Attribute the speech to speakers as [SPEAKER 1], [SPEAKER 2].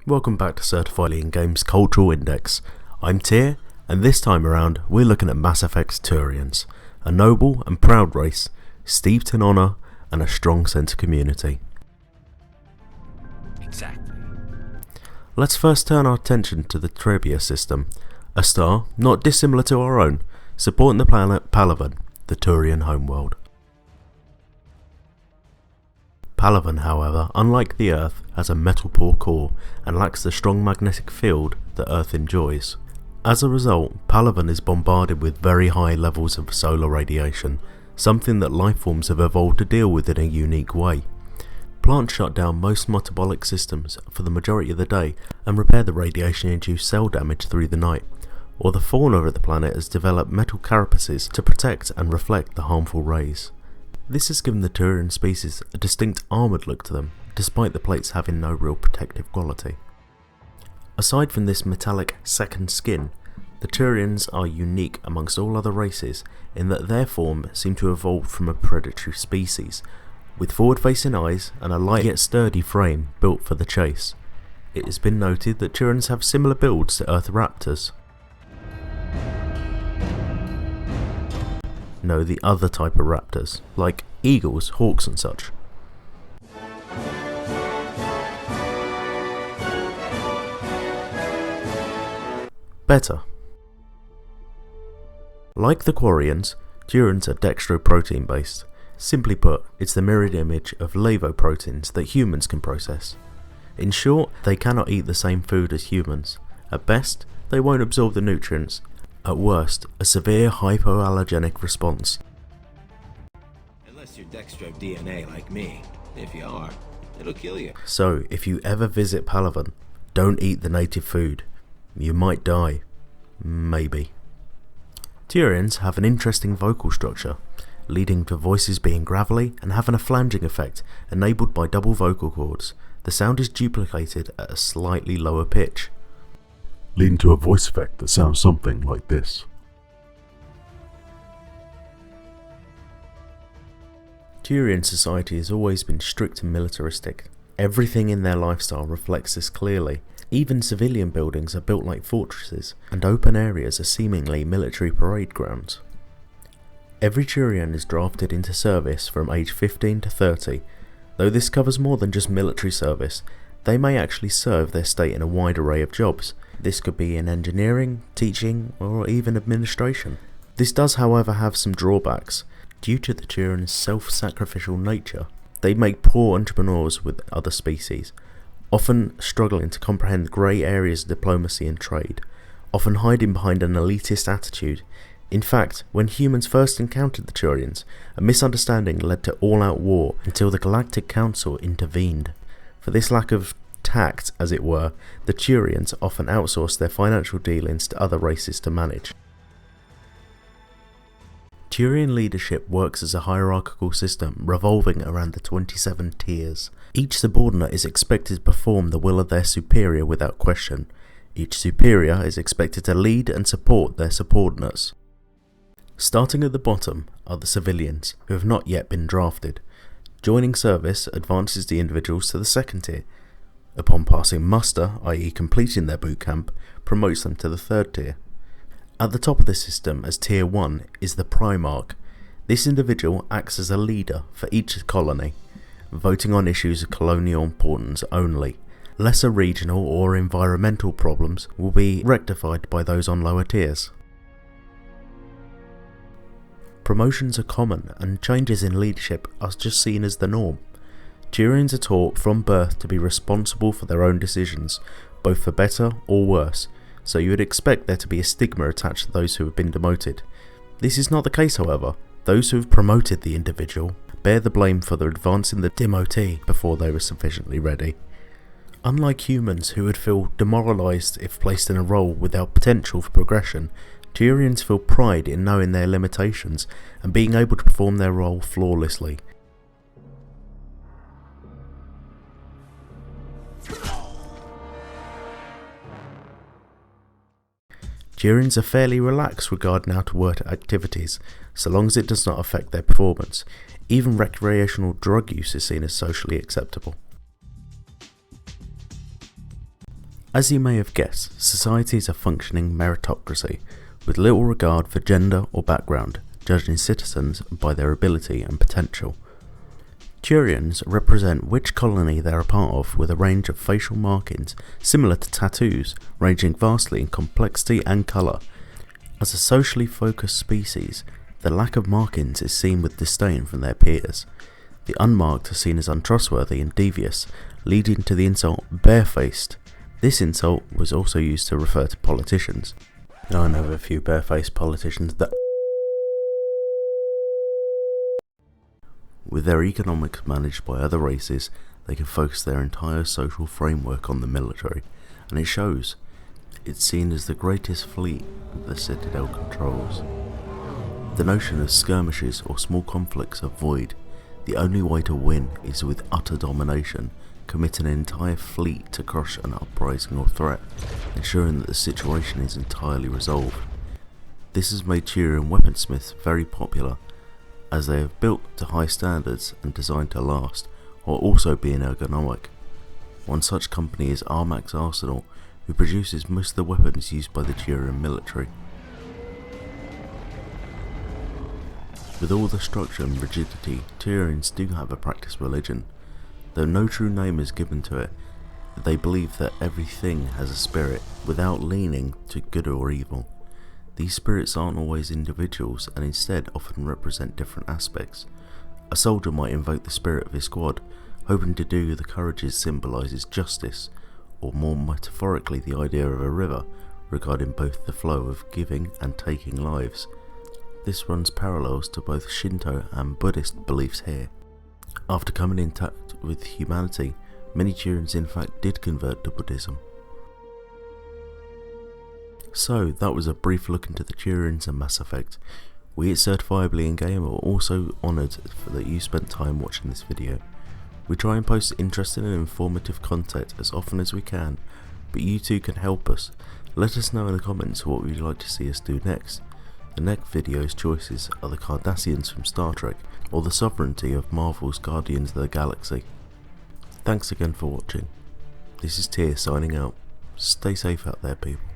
[SPEAKER 1] Welcome back to Certifiably Ingame's Cultural Index. I'm Tyr, and this time around we're looking at Mass Effect's Turians, a noble and proud race, steeped in honour and a strong sense of community.
[SPEAKER 2] Exactly.
[SPEAKER 1] Let's first turn our attention to the trivia system, a star not dissimilar to our own, supporting the planet Palaven, the Turian homeworld. Palaven, however, unlike the Earth, has a metal-poor core and lacks the strong magnetic field that Earth enjoys. As a result, Palaven is bombarded with very high levels of solar radiation, something that life forms have evolved to deal with in a unique way. Plants shut down most metabolic systems for the majority of the day and repair the radiation-induced cell damage through the night, or the fauna of the planet has developed metal carapaces to protect and reflect the harmful rays. This has given the Turian species a distinct armoured look to them, despite the plates having no real protective quality. Aside from this metallic second skin, the Turians are unique amongst all other races in that their form seemed to have evolved from a predatory species, with forward-facing eyes and a light yet sturdy frame built for the chase. It has been noted that Turians have similar builds to Earth raptors. No, the other type of raptors, like eagles, hawks and such. Better. Like the Quarians, Turians are dextroprotein based. Simply put, it's the mirrored image of lavoproteins that humans can process. In short, they cannot eat the same food as humans. At best, they won't absorb the nutrients. At worst, a severe hypoallergenic response.
[SPEAKER 2] Unless you're dextro DNA like me. If you are, it'll kill you.
[SPEAKER 1] So, if you ever visit Palaven, don't eat the native food. You might die. Maybe. Turians have an interesting vocal structure, leading to voices being gravelly and having a flanging effect enabled by double vocal cords. The sound is duplicated at a slightly lower pitch,
[SPEAKER 3] leading to a voice effect that sounds something like this.
[SPEAKER 1] Turian society has always been strict and militaristic. Everything in their lifestyle reflects this clearly. Even civilian buildings are built like fortresses, and open areas are seemingly military parade grounds. Every Turian is drafted into service from age 15 to 30. Though this covers more than just military service, they may actually serve their state in a wide array of jobs. This could be in engineering, teaching, or even administration. This does, however, have some drawbacks. Due to the Turians' self-sacrificial nature, they make poor entrepreneurs with other species, often struggling to comprehend grey areas of diplomacy and trade, often hiding behind an elitist attitude. In fact, when humans first encountered the Turians, a misunderstanding led to all-out war until the Galactic Council intervened. For this lack of tact, as it were, the Turians often outsourced their financial dealings to other races to manage. Turian leadership works as a hierarchical system revolving around the 27 tiers. Each subordinate is expected to perform the will of their superior without question. Each superior is expected to lead and support their subordinates. Starting at the bottom are the civilians, who have not yet been drafted. Joining service advances the individuals to the second tier. Upon passing muster, i.e. completing their boot camp, promotes them to the third tier. At the top of the system as tier 1 is the Primarch. This individual acts as a leader for each colony, voting on issues of colonial importance only. Lesser regional or environmental problems will be rectified by those on lower tiers. Promotions are common and changes in leadership are just seen as the norm. Turians are taught from birth to be responsible for their own decisions, both for better or worse, so you would expect there to be a stigma attached to those who have been demoted. This is not the case, however. Those who have promoted the individual bear the blame for advancing the demotee before they were sufficiently ready. Unlike humans who would feel demoralised if placed in a role without potential for progression, Turians feel pride in knowing their limitations and being able to perform their role flawlessly. Turians are fairly relaxed regarding out-of-work activities, so long as it does not affect their performance. Even recreational drug use is seen as socially acceptable. As you may have guessed, society is a functioning meritocracy, with little regard for gender or background, judging citizens by their ability and potential. Turians represent which colony they are a part of, with a range of facial markings similar to tattoos, ranging vastly in complexity and colour. As a socially focused species, the lack of markings is seen with disdain from their peers. The unmarked are seen as untrustworthy and devious, leading to the insult barefaced. This insult was also used to refer to politicians. I know of a few barefaced politicians that, with their economics managed by other races, they can focus their entire social framework on the military, and it shows. It's seen as the greatest fleet the Citadel controls. The notion of skirmishes or small conflicts are void. The only way to win is with utter domination, commit an entire fleet to crush an uprising or threat, ensuring that the situation is entirely resolved. This has made Turian weaponsmiths very popular, as they have built to high standards and designed to last, while also being ergonomic. One such company is Armax Arsenal, who produces most of the weapons used by the Turian military. With all the structure and rigidity, Turians do have a practiced religion. Though no true name is given to it, they believe that everything has a spirit, without leaning to good or evil. These spirits aren't always individuals, and instead often represent different aspects. A soldier might invoke the spirit of his squad, hoping to do the courage symbolises justice, or more metaphorically the idea of a river, regarding both the flow of giving and taking lives. This runs parallels to both Shinto and Buddhist beliefs here. After coming in touch with humanity, many Turians in fact did convert to Buddhism. So that was a brief look into the Turians and Mass Effect. We at Certifiably Ingame are also honoured that you spent time watching this video. We try and post interesting and informative content as often as we can, but you too can help us. Let us know in the comments what you'd like to see us do next. The next video's choices are the Cardassians from Star Trek, or the sovereignty of Marvel's Guardians of the Galaxy. Thanks again for watching. This is Tyr signing out. Stay safe out there, people.